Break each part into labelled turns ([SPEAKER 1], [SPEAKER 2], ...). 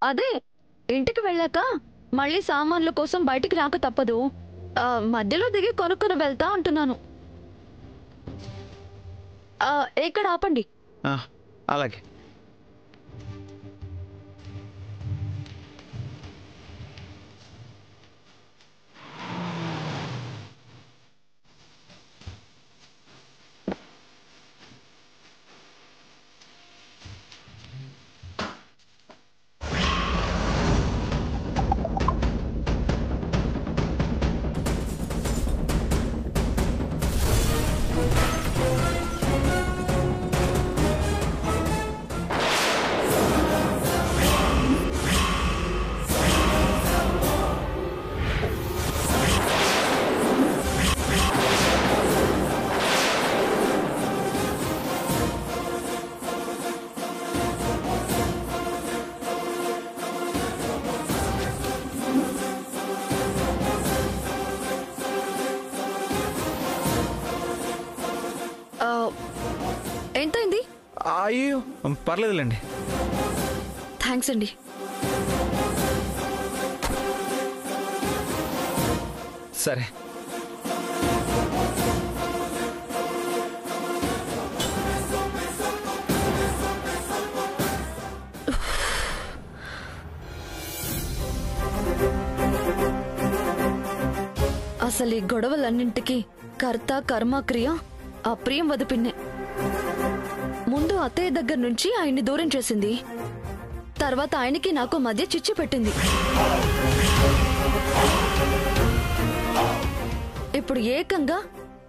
[SPEAKER 1] అదే ఇంటికి వెళ్ళాక మళ్ళీ సామాన్ల కోసం బయటికి రాక తప్పదు. మధ్యలో దిగి కొనుక్కొని వెళ్తా అంటున్నాను. ఇక్కడ ఆపండి.
[SPEAKER 2] అలాగే.
[SPEAKER 1] ఎంతైంది?
[SPEAKER 2] అయ్యో పర్లేదులేండి.
[SPEAKER 1] థ్యాంక్స్ అండి.
[SPEAKER 2] సరే.
[SPEAKER 1] అసలు ఈ గొడవలన్నింటికి కర్త కర్మ క్రియ ఆ ప్రియం వదిపిన్నే. ముందు అత్తయ్య దగ్గర నుంచి ఆయన్ని దూరం చేసింది, తర్వాత ఆయనకి నాకు మధ్య చిచ్చు పెట్టింది. ఇప్పుడు ఏకంగా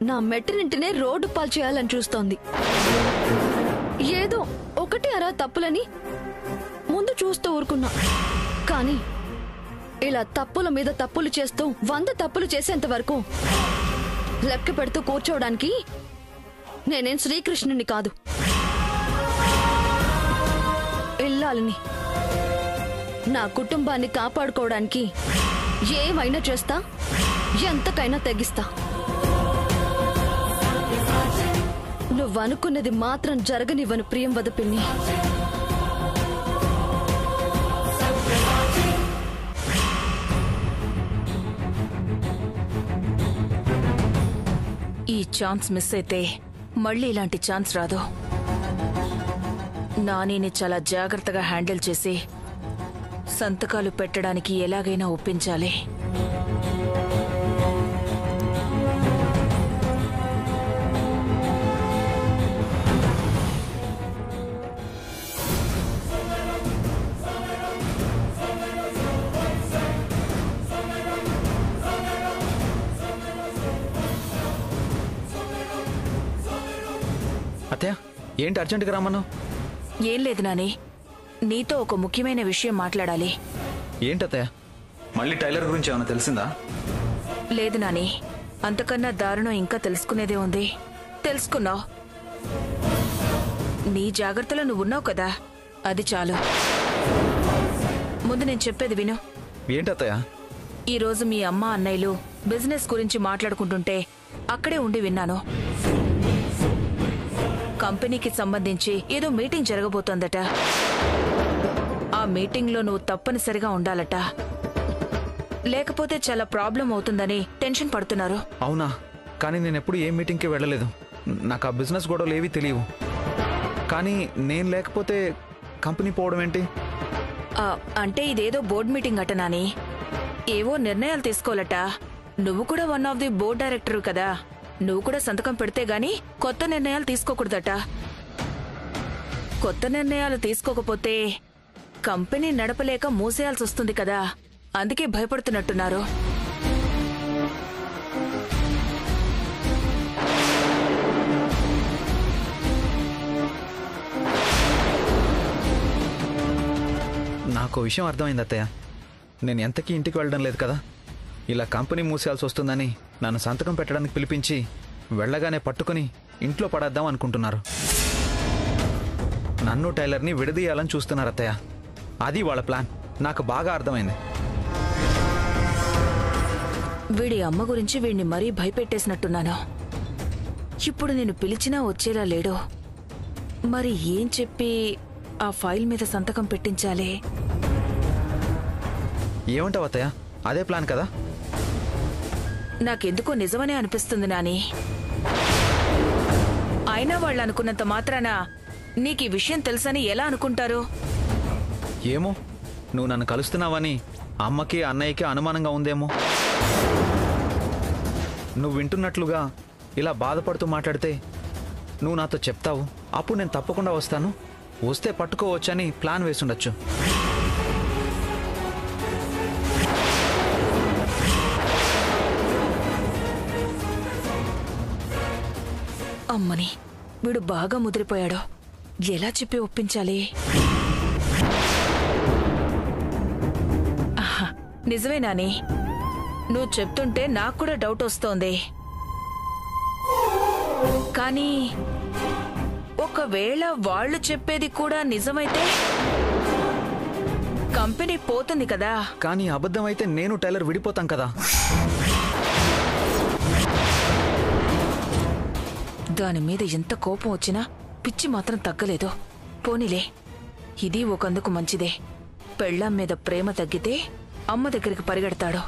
[SPEAKER 1] నా మెట్టినింటినే రోడ్డు పాలు చేయాలని చూస్తోంది. ఏదో ఒకటి అరా తప్పులని ముందు చూస్తూ ఊరుకున్నా, కానీ ఇలా తప్పుల మీద తప్పులు చేస్తూ 100 తప్పులు చేసేంత వరకు లెక్క పెడుతూ కూర్చోవడానికి నేనేం శ్రీకృష్ణుని కాదు. ఇల్లాలని నా కుటుంబాన్ని కాపాడుకోవడానికి ఏమైనా చేస్తా, ఎంతకైనా తెగిస్తా. నువ్వనుకున్నది మాత్రం జరగనివ్వను ప్రియం వదపిన్ని.
[SPEAKER 3] ఈ ఛాన్స్ మిస్ అయితే మళ్ళీ ఇలాంటి ఛాన్స్ రాదు. నానిని చాలా జాగ్రత్తగా హ్యాండిల్ చేసి సంతకాలు పెట్టడానికి ఎలాగైనా ఒప్పించాలి.
[SPEAKER 2] అత్తయ్య ఏంటి అర్జెంటుగా రమ్మన్నావు?
[SPEAKER 3] ఏం లేదు నాని, నీతో ఒక ముఖ్యమైన విషయం మాట్లాడాలి.
[SPEAKER 2] ఏంటత్తయ్య మళ్ళీ టైలర్ గురించి ఏమైనా తెలిసిందా?
[SPEAKER 3] లేదు నాని, అంతకన్నా దారుణం ఇంకా తెలుసుకునేదే ఉంది. తెలుసుకున్నావు, నీ జాగ్రత్తలో నువ్వున్నావు కదా, అది చాలు. ముందు నేను చెప్పేది విను.
[SPEAKER 2] ఏంటత్తయ్య?
[SPEAKER 3] ఈరోజు మీ అమ్మ అన్నయ్యలు బిజినెస్ గురించి మాట్లాడుకుంటుంటే అక్కడే ఉండి విన్నాను. కంపెనీకి సంబంధించి ఏదో మీటింగ్ జరగబోతోందట. ఆ మీటింగ్లో నువ్వు తప్పనిసరిగా ఉండాలట, లేకపోతే చాలా ప్రాబ్లం అవుతుందని టెన్షన్ పడుతున్నారు.
[SPEAKER 2] అవునా? కానీ నేను ఎప్పుడు ఏ మీటింగ్కి వెళ్ళలేదు. నాకు ఆ బిజినెస్ గొడవలు ఏవీ తెలియవు. కానీ నేను లేకపోతే కంపెనీ పోవడం ఏంటి?
[SPEAKER 3] అంటే ఇదేదో బోర్డ్ మీటింగ్ అట నాని, ఏవో నిర్ణయాలు తీసుకోవాలట. నువ్వు కూడా one of the board director కదా, నువ్వు కూడా సంతకం పెడితే గాని కొత్త నిర్ణయాలు తీసుకోకూడదట. కొత్త నిర్ణయాలు తీసుకోకపోతే కంపెనీ నడపలేక మూసేయాల్సి వస్తుంది కదా, అందుకే భయపడుతున్నట్టున్నారు.
[SPEAKER 2] నాకు విషయం అర్థమైంది అత్తయ్య. నేను ఎంతకీ ఇంటికి వెళ్ళడం లేదు కదా. ఇలా కంపెనీ మూసేయాల్సి వస్తుందని నన్ను సంతకం పెట్టడానికి పిలిపించి వెళ్ళగానే పట్టుకుని ఇంట్లో పడేద్దాం అనుకుంటున్నారు. నన్ను టైలర్ని విడదీయాలని చూస్తున్నారు అత్తయ్య. అది వాళ్ళ ప్లాన్. నాకు బాగా అర్థమైంది.
[SPEAKER 3] వీడి అమ్మ గురించి వీడిని మరీ భయపెట్టేసినట్టున్నాను. ఇప్పుడు నేను పిలిచినా వచ్చేలా లేడు. మరి ఏం చెప్పి ఆ ఫైల్ మీద సంతకం పెట్టించాలి?
[SPEAKER 2] ఏమంటావు అత్తయ్య? అదే ప్లాన్ కదా?
[SPEAKER 3] నాకెందుకో నిజమనే అనిపిస్తుంది నాని. అయినా వాళ్ళు అనుకున్నంత మాత్రాన నీకు ఈ విషయం తెలుసని ఎలా అనుకుంటారు?
[SPEAKER 2] ఏమో, నువ్వు నన్ను కలుస్తున్నావని అమ్మకి అన్నయ్యకి అనుమానంగా ఉందేమో. నువ్వు వింటున్నట్లుగా ఇలా బాధపడుతూ మాట్లాడితే నువ్వు నాతో చెప్తావు, అప్పుడు నేను తప్పకుండా వస్తాను, వస్తే పట్టుకోవచ్చని ప్లాన్ వేసుండొచ్చు.
[SPEAKER 3] అమ్మని, వీడు బాగా ముదిరిపోయాడు. ఎలా చెప్పి ఒప్పించాలి? ఆహా, నిజమే నాని, నువ్వు చెప్తుంటే నాకు కూడా డౌట్ వస్తోంది. కానీ ఒకవేళ వాళ్ళు చెప్పేది కూడా నిజమైతే కంపెనీ పోతుంది కదా.
[SPEAKER 2] కానీ అబద్ధం అయితే నేను టైలర్ విడిపోతాం కదా.
[SPEAKER 3] దాని మీద ఎంత కోపం వచ్చినా పిచ్చి మాత్రం తగ్గలేదు. పోనీలే, ఇది ఒకందుకు మంచిదే. పెళ్ళాం మీద ప్రేమ తగ్గితే అమ్మ దగ్గరికి పరిగెడతాడు.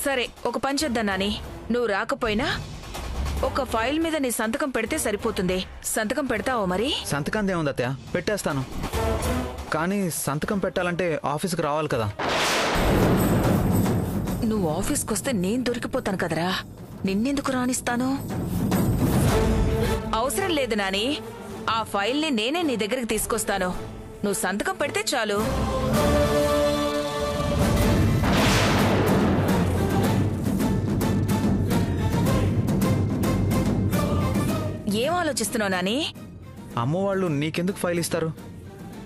[SPEAKER 3] సరే, ఒక పని చేద్దాం నాని. నువ్వు రాకపోయినా ఒక ఫైల్ మీద నీ సంతకం పెడితే సరిపోతుంది. సంతకం పెడతావో మరి?
[SPEAKER 2] సంతకం ఏముంది అత్తయ్య, పెట్టేస్తాను. కానీ సంతకం పెట్టాలంటే ఆఫీస్కి రావాలి కదా.
[SPEAKER 3] నువ్వు ఆఫీస్కి వస్తే నేను దొరికిపోతాను కదరా, నిన్నెందుకు రానిస్తాను? అవసరం లేదు నాని, ఆ ఫైల్ని నేనే నీ దగ్గరికి తీసుకొస్తాను. నువ్వు సంతకం పెడితే చాలు. ఏం ఆలోచిస్తున్నావు నాని?
[SPEAKER 2] అమ్మ వాళ్ళు నీకెందుకు ఫైల్ ఇస్తారు?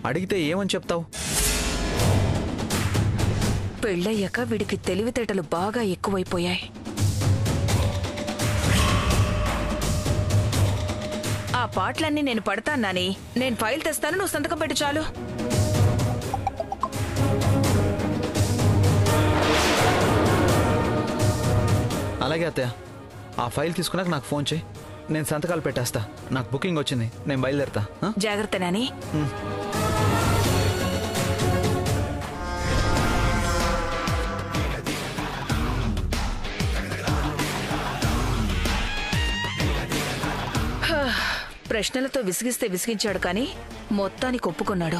[SPEAKER 2] అడిగితే ఏమని చెప్తావు?
[SPEAKER 3] పెళ్ళయ్యాక వీడికి తెలివితేటలు బాగా ఎక్కువైపోయాయి. ఆ పాటలన్నీ నేను పడతాను నాని. నేను ఫైల్ తెస్తాను, నువ్వు సంతకం పెట్టు చాలు.
[SPEAKER 2] అలాగే అత్తయ్య, ఆ ఫైల్ తీసుకున్నాక నాకు ఫోన్ చేయి, నేను సంతకాలు పెట్టేస్తా. నాకు బుకింగ్ వచ్చింది, నేను బయలుదేరతా.
[SPEAKER 3] జాగ్రత్త నాని. ప్రశ్నలతో విసిగిస్తే విసిగించాడు, కానీ మొత్తానికి ఒప్పుకున్నాడు.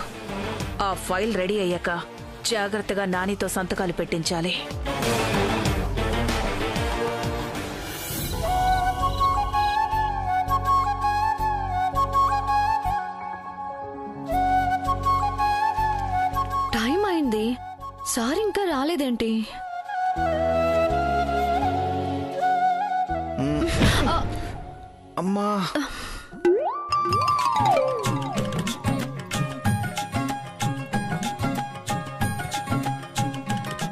[SPEAKER 3] ఆ ఫైల్ రెడీ అయ్యాక జాగ్రత్తగా నానితో సంతకాలు పెట్టించాలి.
[SPEAKER 1] టైం అయింది, సార్ ఇంకా రాలేదేంటి?
[SPEAKER 2] అమ్మా,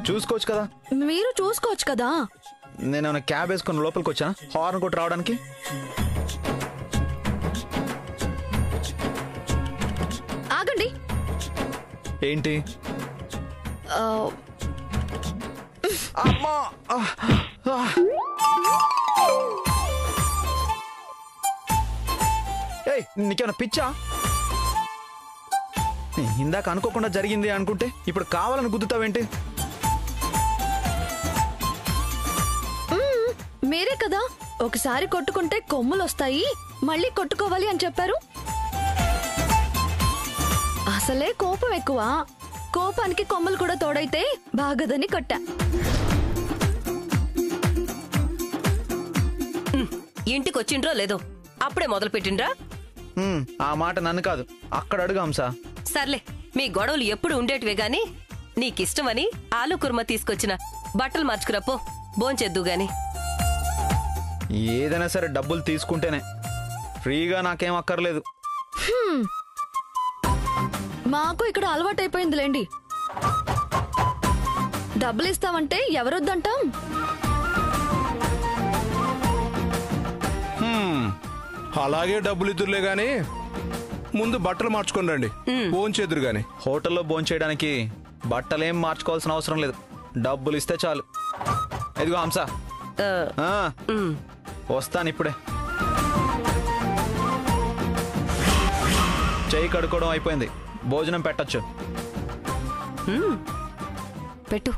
[SPEAKER 2] చూసుకోవచ్చు కదా.
[SPEAKER 1] మీరు చూసుకోవచ్చు కదా.
[SPEAKER 2] నేనేమైనా క్యాబ్ వేసుకుని లోపలికి వచ్చానా హార్న్ కొట్టి రావడానికి?
[SPEAKER 1] ఆగండి.
[SPEAKER 2] ఏంటి?
[SPEAKER 1] ఆ,
[SPEAKER 2] అమ్మా! ఏయ్, నీకేమైనా పిచ్చా? ఇందాక అనుకోకుండా జరిగింది అనుకుంటే ఇప్పుడు కావాలని గుద్దుతావేంటి?
[SPEAKER 1] మీరే కదా ఒకసారి కొట్టుకుంటే కొమ్ములు వస్తాయి, మళ్ళీ కొట్టుకోవాలి అని చెప్పారు. అసలే కోపం ఎక్కువ, కోపానికి కొమ్ములు కూడా తోడైతే బాగదని కొట్టా.
[SPEAKER 4] ఇంటికి వచ్చిండ్రో లేదో అప్పుడే మొదలు పెట్టిండ్రా?
[SPEAKER 2] ఆ మాట నన్ను కాదు, అక్కడ అడుగు హంస.
[SPEAKER 4] సర్లే, మీ గొడవలు ఎప్పుడు ఉండేటివే గాని నీకిష్టమని ఆలు కుర్మ తీసుకొచ్చిన బట్టలు మార్చుకురాపో, భోంచేద్దు గాని.
[SPEAKER 2] ఏదైనా సరే డబ్బులు తీసుకుంటేనే, ఫ్రీగా నాకేం అక్కర్లేదు.
[SPEAKER 1] మాకు ఇక్కడ అలవాటైపోయిందిలేండి. డబ్బులు ఇస్తామంటే ఎవరొద్దంటాం?
[SPEAKER 5] అలాగే డబ్బులు ఇద్దురులే గాని ముందు బట్టలు మార్చుకొని రండి, భోంచేదురు గాని.
[SPEAKER 2] హోటల్లో భోంచేయడానికి బట్టలేం మార్చుకోవాల్సిన అవసరం లేదు, డబ్బులు ఇస్తే చాలు. ఇదిగో హంస, వస్తాను ఇప్పుడే. చెయ్యి కడుక్కోవడం అయిపోయింది, భోజనం పెట్టచ్చు.
[SPEAKER 4] పెట్టు.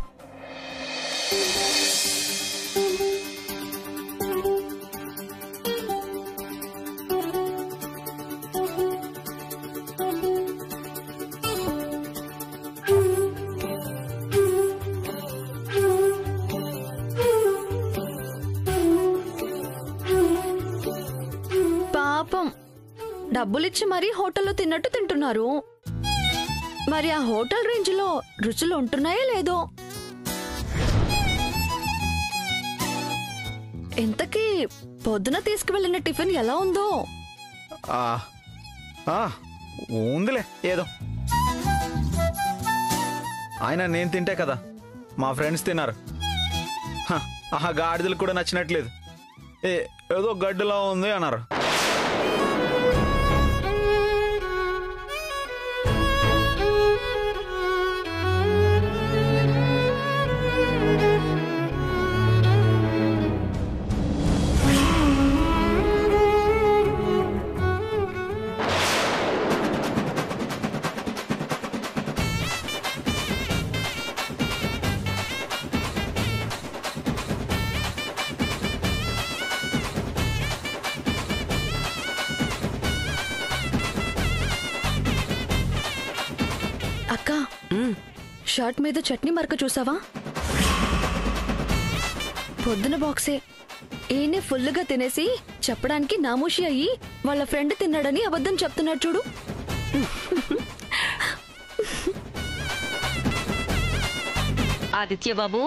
[SPEAKER 1] పాపం డబ్బులిచ్చి మరీ హోటల్లో తిన్నట్టు తింటున్నారు. మరి ఆ హోటల్ రేంజ్ లో రుచులు ఉంటున్నాయో లేదో. ఇంతకీ పొద్దున తీసుకువెళ్ళిన టిఫిన్ ఎలా ఉందో?
[SPEAKER 2] ఉందిలే ఏదో. ఆయన నేను తింటే కదా మా ఫ్రెండ్స్ తిన్నారు. ఆ గాడిదలు కూడా నచ్చినట్లేదు. ఏదో గడ్డిలా ఉంది అన్నారు.
[SPEAKER 1] అక్క, షర్ట్ మీద చట్నీ మరక చూసావా? పొద్దున బాక్సే. ఈయనే ఫుల్గా తినేసి చెప్పడానికి నామూషి అయ్యి వాళ్ళ ఫ్రెండ్ తిన్నాడని అబద్ధం చెప్తున్నాడు చూడు.
[SPEAKER 4] ఆదిత్య బాబు,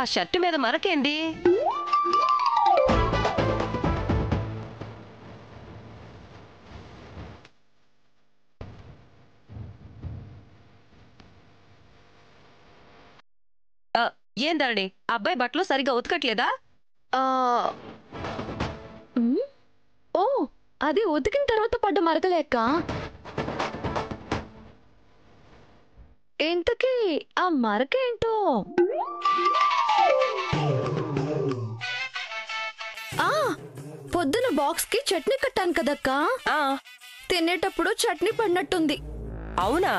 [SPEAKER 4] ఆ షర్టు మీద మరకేంది? ఏందండి, అబ్బాయి బట్టలు సరిగా ఉతకట్లేదా?
[SPEAKER 1] ఓ, అది ఉతికిన తర్వాత పడ్డ మరకలేక్క. ఇంతకీ ఆ మరకేంటో? పొద్దున బాక్స్ కి చట్నీ కట్టాను కదక్కా, తినేటప్పుడు చట్నీ పడినట్టుంది.
[SPEAKER 4] అవునా?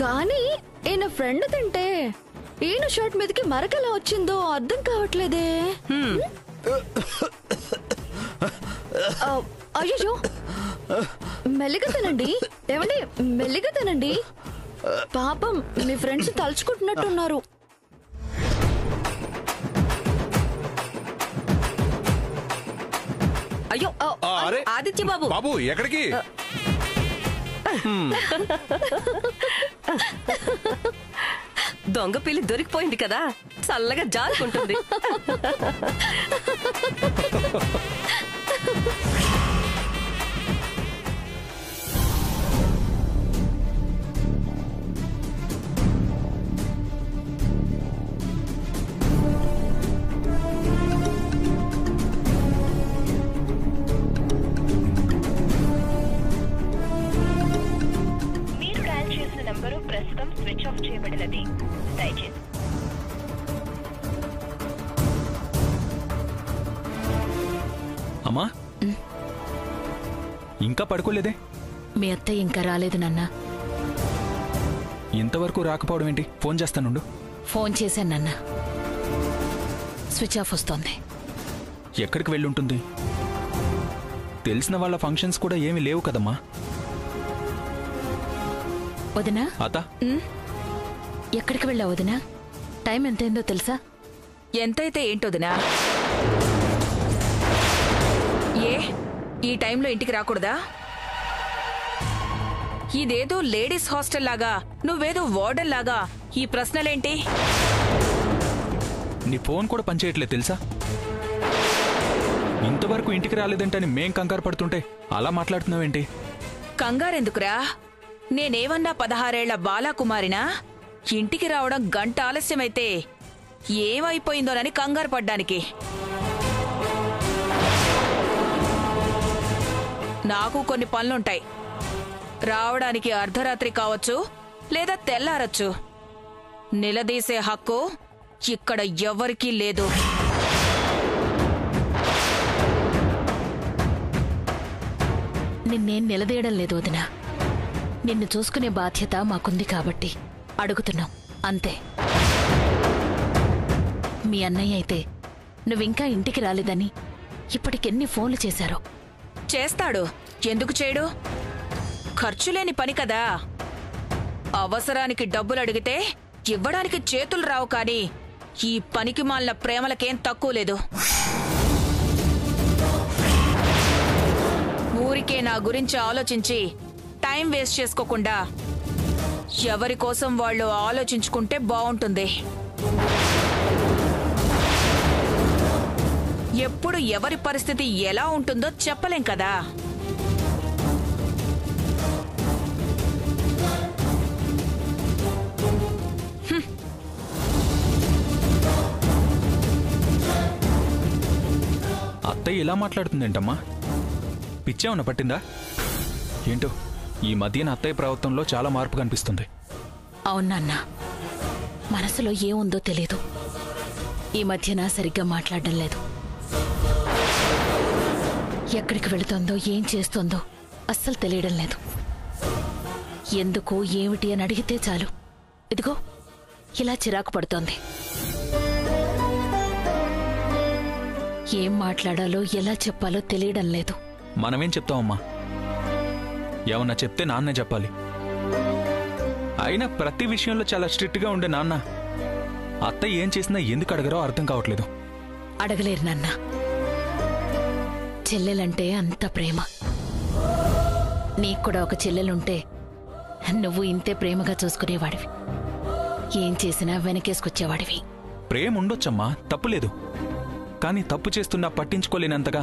[SPEAKER 1] కానీ ఈయన ఫ్రెండ్ తింటే ఈయన షర్ట్ మీదకి మరకలా వచ్చిందో అర్థం కావట్లేదే. అయ్యో, మెల్లిగా తినండి. ఏమండి, మెల్లిగా తినండి. పాపం మీ ఫ్రెండ్స్ తలుచుకుంటున్నట్టున్నారు.
[SPEAKER 4] అయ్యో ఆదిత్య బాబు.
[SPEAKER 5] బాబు ఎక్కడికి?
[SPEAKER 4] దొంగ పిల్లి దొరికిపోయింది కదా, చల్లగా జారుకుంటుంది.
[SPEAKER 6] ప్రస్తుతం స్విచ్ ఆఫ్ చేయబడినది. దయచేసి
[SPEAKER 7] అమ్మా, ఇంకా పడుకోలేదే?
[SPEAKER 3] మీ అత్తయ్య ఇంకా రాలేదు నాన్న.
[SPEAKER 7] ఇంతవరకు రాకపోవడం ఏంటి? ఫోన్ చేస్తానుండు.
[SPEAKER 3] ఫోన్ చేశాను నాన్న, స్విచ్ ఆఫ్ వస్తోంది.
[SPEAKER 7] ఎక్కడికి వెళ్ళుంటుంది? తెలిసిన వాళ్ళ ఫంక్షన్స్ కూడా ఏమీ లేవు కదమ్మా.
[SPEAKER 3] వదినా,
[SPEAKER 7] అత
[SPEAKER 3] ఎక్కడికి వెళ్ళావు వదినా? టైం ఎంతైందో తెలుసా?
[SPEAKER 8] ఎంతైతే ఏంటోదినా? ఏ ఈ టైంలో ఇంటికి రాకూడదా? ఇదేదో లేడీస్ హాస్టల్ లాగా, నువ్వేదో వార్డెన్ లాగా. ఈ ప్రశ్నలేంటి?
[SPEAKER 7] నీ ఫోన్ కూడా పనిచేయట్లేదు తెలుసా? ఇంతవరకు ఇంటికి రాలేదంటని మేం కంగారు పడుతుంటే అలా మాట్లాడుతున్నావేంటి?
[SPEAKER 8] కంగారెందుకురా? నేనేమన్నా 16 ఏళ్ల బాలాకుమారినా? ఇంటికి రావడం గంట ఆలస్యమైతే ఏమైపోయిందోనని కంగారు పడ్డానికి. నాకు కొన్ని పనులుంటాయి. రావడానికి అర్ధరాత్రి కావచ్చు, లేదా తెల్లారచ్చు. నిలదీసే హక్కు ఇక్కడ ఎవ్వరికీ లేదు. నిన్నేం నిలదీయడం లేదు వదినా. నిన్ను చూసుకునే బాధ్యత మాకుంది కాబట్టి అడుగుతున్నాం అంతే. మీ అన్నయ్య అయితే నువ్వింకా ఇంటికి రాలేదని ఇప్పటికెన్ని ఫోన్లు చేశారో.
[SPEAKER 3] చేస్తాడు, ఎందుకు చేయడు? ఖర్చులేని పని కదా. అవసరానికి డబ్బులు అడిగితే ఇవ్వడానికి చేతులు రావు, కానీ ఈ పనికి మాలిన ప్రేమలకేం తక్కువ లేదు. ఊరికే నా గురించి ఆలోచించి టైం వేస్ట్ చేసుకోకుండా ఎవరి కోసం వాళ్ళు ఆలోచించుకుంటే బావుంటుంది. ఎప్పుడు ఎవరి పరిస్థితి ఎలా ఉంటుందో చెప్పలేం కదా.
[SPEAKER 7] అత్తయ్య ఇలా మాట్లాడుతుందేంటమ్మా? పిచ్చేమన్నా పట్టిందా ఏంటో? ఈ మధ్యన అత్తయ్య ప్రవర్తనలో చాలా మార్పు కనిపిస్తుంది.
[SPEAKER 8] అవునన్నా, మనసులో ఏముందో తెలీదు. ఈ మధ్యన సరిగ్గా మాట్లాడడం లేదు. ఎక్కడికి వెళుతోందో ఏం చేస్తోందో అస్సలు తెలియడం లేదు. ఎందుకు ఏమిటి అని అడిగితే చాలు ఇదిగో ఇలా చిరాకు పడుతోంది. ఏం మాట్లాడాలో ఎలా చెప్పాలో తెలియడం లేదు.
[SPEAKER 7] మనమేం చెప్తామమ్మా? ఏమన్నా చెప్తే నాన్నే చెప్పాలి. అయినా ప్రతి విషయంలో చాలా స్ట్రిక్ట్గా ఉండే నాన్న అత్తయ్య ఏం చేసినా ఎందుకు అడగరో అర్థం కావట్లేదు.
[SPEAKER 8] అడగలేరు నాన్న. చెల్లెలంటే అంత ప్రేమ. నీకు కూడా ఒక చెల్లెలుంటే నువ్వు ఇంతే ప్రేమగా చూసుకునేవాడివి. ఏం చేసినా వెనకేసుకొచ్చేవాడివి.
[SPEAKER 7] ప్రేమ ఉండొచ్చమ్మా, తప్పులేదు. కానీ తప్పు చేస్తున్నా పట్టించుకోలేనంతగా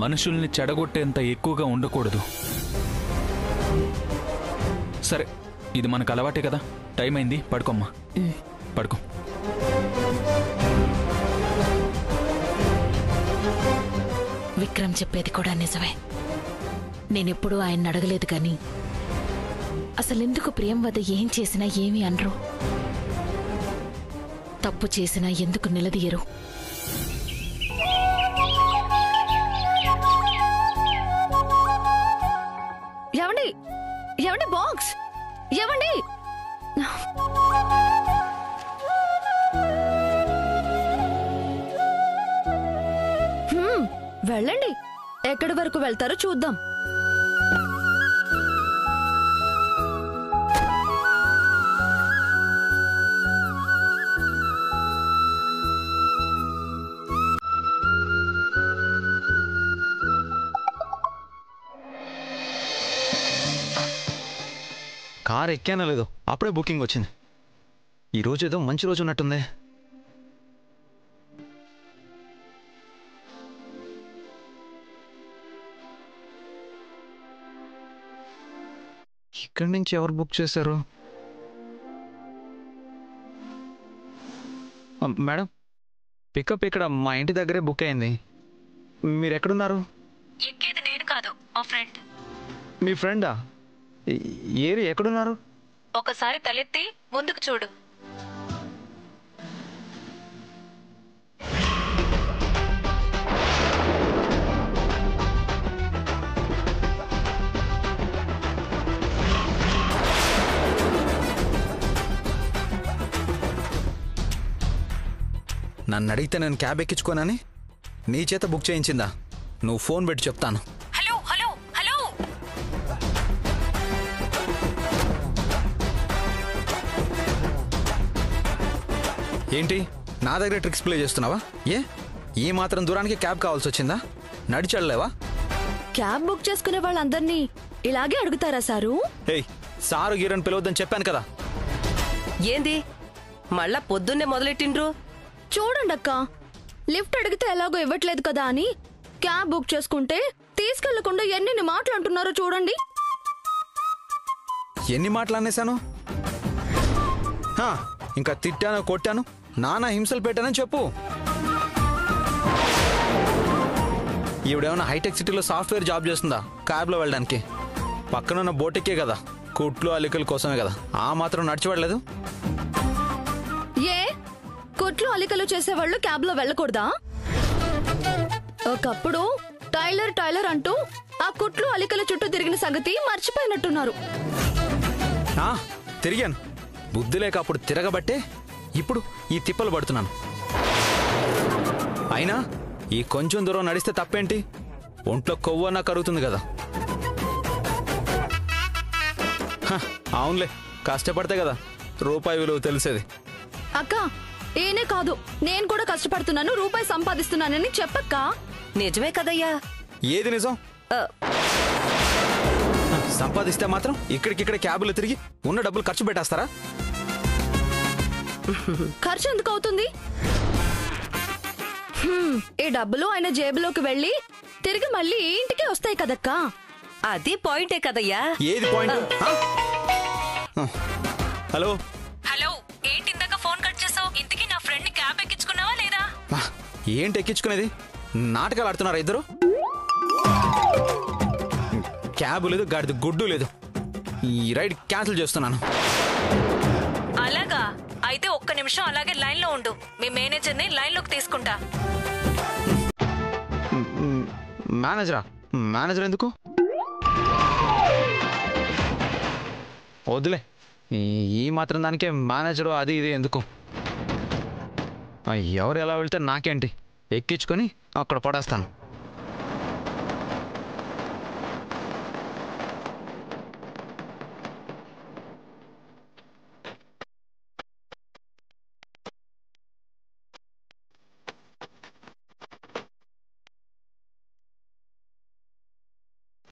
[SPEAKER 7] మనుషుల్ని చెడగొట్టేంత ఎక్కువగా ఉండకూడదు. సరే, ఇది మనకు అలవాటే కదా. టైం అయింది, పడుకోమ్మా. పడుకో.
[SPEAKER 8] విక్రమ్ చెప్పేది కూడా నిజమే. నేనెప్పుడూ ఆయన్ని అడగలేదు, కానీ అసలెందుకు ప్రియం వద్ద ఏం చేసినా ఏమీ అనరు? తప్పు చేసినా ఎందుకు నిలదీయరు?
[SPEAKER 1] ఏమండి, ఏమండి, బాక్స్ ఏమండి? వెళ్ళండి, ఎక్కడి వరకు వెళ్తారో చూద్దాం.
[SPEAKER 2] కార్ ఎక్కానో లేదో అప్పుడే బుకింగ్ వచ్చింది. ఈరోజు ఏదో మంచి రోజు ఉన్నట్టుంది. ఇక్కడి నుంచి ఎవరు బుక్ చేశారు? మేడం, పికప్ ఇక్కడ మా ఇంటి దగ్గరే బుక్ అయింది. మీరు ఎక్కడున్నారు?
[SPEAKER 8] ఎక్కేది నేను కాదు, మా ఫ్రెండ్.
[SPEAKER 2] మీ ఫ్రెండా? ఏరి ఎక్కడున్నారు?
[SPEAKER 8] ఒకసారి తలెత్తి ముందుకు చూడు.
[SPEAKER 2] నన్ను అడిగితే నేను క్యాబ్ ఎక్కించుకోనని నీ చేత బుక్ చేయించిందా? నువ్వు ఫోన్ పెట్టి చెప్తాను.
[SPEAKER 8] హలో హలో హలో,
[SPEAKER 2] ఏంటి నా దగ్గర ట్రిక్స్ ప్లే చేస్తున్నావా? ఈ మాత్రం దూరానికి క్యాబ్ కావాల్సి వచ్చిందా? నడిచెళ్ళలేవా?
[SPEAKER 1] క్యాబ్ బుక్ చేసుకునే వాళ్ళందరినీ ఇలాగే అడుగుతారా సారు?
[SPEAKER 2] సారు గీరని పిలవద్దని చెప్పాను కదా.
[SPEAKER 4] ఏంది మళ్ళా పొద్దున్నే మొదలెట్టిండ్రు?
[SPEAKER 1] చూడండి అక్క, లిఫ్ట్ అడిగితే ఎలాగో ఇవ్వట్లేదు కదా అని క్యాబ్ బుక్ చేసుకుంటే తీసుకెళ్లకుండా ఎన్ని మాటలు అంటున్నారో చూడండి.
[SPEAKER 2] ఎన్ని మాటలు అనేశాను? ఇంకా తిట్టాను, కొట్టాను, నానా హింసలు పెట్టానని చెప్పు. ఈవిడేమన్నా హైటెక్ సిటీలో సాఫ్ట్వేర్ జాబ్ చేస్తుందా క్యాబ్లో వెళ్ళడానికి? పక్కనున్న బోటెక్కే కదా, కుట్లు అలికల కోసమే కదా. ఆ మాత్రం నడిచిపడలేదు.
[SPEAKER 1] కుట్లు అలికలు చేసేవాళ్ళు క్యాబ్ లో వెళ్ళకూడదా? ఒకప్పుడు టైలర్ టైలర్ అంటూ ఆ కుట్లు అలికల చుట్టూ తిరిగిన సంగతి మర్చిపోయినట్టున్నారు.
[SPEAKER 2] తిరిగాను. బుద్ధి లేక అప్పుడు తిరగబట్టే ఇప్పుడు ఈ తిప్పలు పడుతున్నాను. అయినా ఈ కొంచెం దూరం నడిస్తే తప్పేంటి? ఒంట్లో కొవ్వన్నా కరుగుతుంది కదా. అవునులే, కష్టపడితే కదా రూపాయి విలువ తెలిసేది.
[SPEAKER 1] అక్క, ఏనే కాదు, నేను కూడా కష్టపడుతున్నాను, రూపాయి సంపాదిస్తున్నానని చెప్పక్క.
[SPEAKER 4] నిజమే కదయ్యా.
[SPEAKER 2] ఏది నిజం? సంపాదిస్తే మాత్రం ఇక్కడికిక్కడ క్యాబులు తిరిగి ఉన్న డబ్బులు ఖర్చు పెట్టేస్తారా?
[SPEAKER 1] ఖర్చు ఎందుకు అవుతుంది? ఈ డబ్బులు ఆయన జేబులోకి వెళ్ళి తిరిగి మళ్ళీ ఇంటికి వస్తాయి కదక్కా.
[SPEAKER 4] అది పాయింటే కదయ్యా.
[SPEAKER 2] ఏది పాయింట్? హలో
[SPEAKER 8] హలో, ఏంటి ఇందాక ఫోన్ కట్ చేసావు? ఇంతకీ నా ఫ్రెండ్ ని క్యాబ్ ఎక్కించుకున్నావా లేదా?
[SPEAKER 2] ఏంటి ఎక్కించుకునేది? నాటకాలు ఆడుతున్నారా ఇద్దరు? క్యాబ్ లేదు, గాడిది గుడ్డు లేదు. ఈ రైడ్ క్యాన్సిల్ చేస్తున్నాను.
[SPEAKER 8] అలాగా? అయితే ఒక్క నిమిషం అలాగే లైన్ లో ఉండు, మీ మేనేజర్ ని లైన్ లోకి తీసుకుంటా.
[SPEAKER 2] మేనేజరా? మేనేజర్ ఎందుకు? వద్దులే, ఈ మాత్రం దానికే మేనేజరు అది ఇది ఎందుకు? ఎవరు ఎలా వెళ్తే నాకేంటి, ఎక్కించుకొని అక్కడ పడేస్తాను.